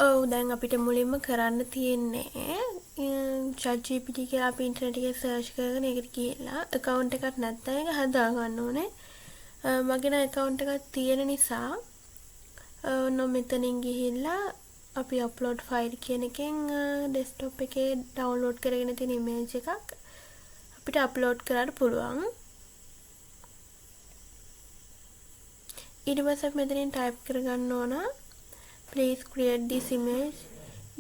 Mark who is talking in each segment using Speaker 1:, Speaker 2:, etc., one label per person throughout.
Speaker 1: ඔව් දැන් අපිට මුලින්ම කරන්න තියෙන්නේ ChatGPT කියලා අපි ඉන්ටර්නෙට් එකේ සර්ච් කරගෙන ඒකට ගිහලා account එකක් නැත්නම් ඒක හදා ගන්න ඕනේ. මගේ නම් account එකක් තියෙන නිසා ඔන්න මෙතනින් ගිහිල්ලා අපි upload file කියන එකෙන් desktop එකේ download කරගෙන තියෙන image එකක් අපිට upload කරන්න පුළුවන්. ඊට පස්සේ අපි මෙතනින් type කරගන්න ඕන please create this image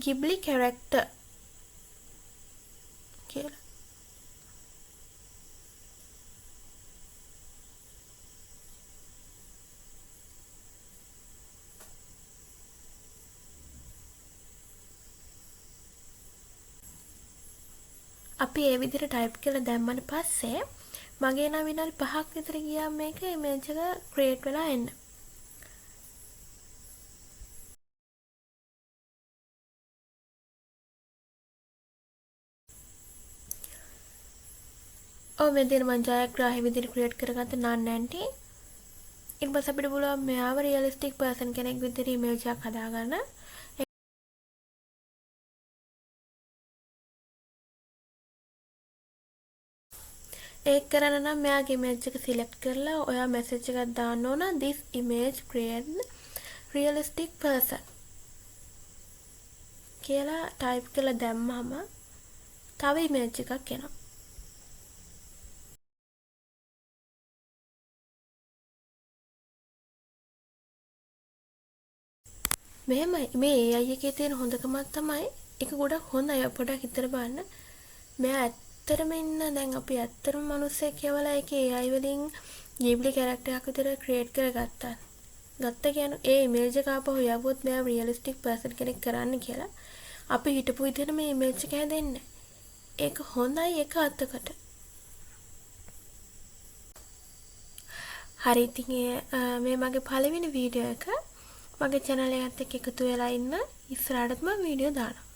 Speaker 1: Ghibli character කියලා. අපි ඒ විදිහට type කරලා දැම්මම පස්සේ මගේ නම් විනාඩි 5ක් විතර ගියාම මේක image එක create වෙලා එන්න. ඔව් මේ දෙන මම ජයග්‍රාහී විදිහට create කරගත්ත නන්නන්ටි. ඊට පස්සේ අපිට පුළුවන් මෙයාව realistic person කෙනෙක් විදිහට image එකක් හදාගන්න. ඒක කරන්න නම් මෙයාගේ image එක select කරලා ඔයා message එකක් දාන්න ඕන this image create realistic person කියලා type කරලා දැම්මම තව image එකක් එනවා. මෙහෙමයි මේ AI එකේ තියෙන හොඳකමක් තමයි ඒක ගොඩක් හොඳයි පොඩක් හිතලා බලන්න. මෙයා ඇත්තටම ඉන්න දැන් අපි ඇත්තටම මිනිස්සෙක් කියලා ඒකේ AI වලින් Ghibli character එකක් විතර create කරගත්තා. ගත්ත කියන්නේ ඒ image එක ආපහු යවුවොත් මෙයා realistic person කෙනෙක් කරන්න කියලා. අපි හිතපු විදිහට මේ image එක හැදෙන්නේ. ඒක හොඳයි එක අතකට. හරි ඉතින් මේ මගේ පළවෙනි වීඩියෝ එක මගේ channel එකත් එක්ක එකතු වෙලා ඉන්න ඉස්සරහටත් මම වීඩියෝ දානවා.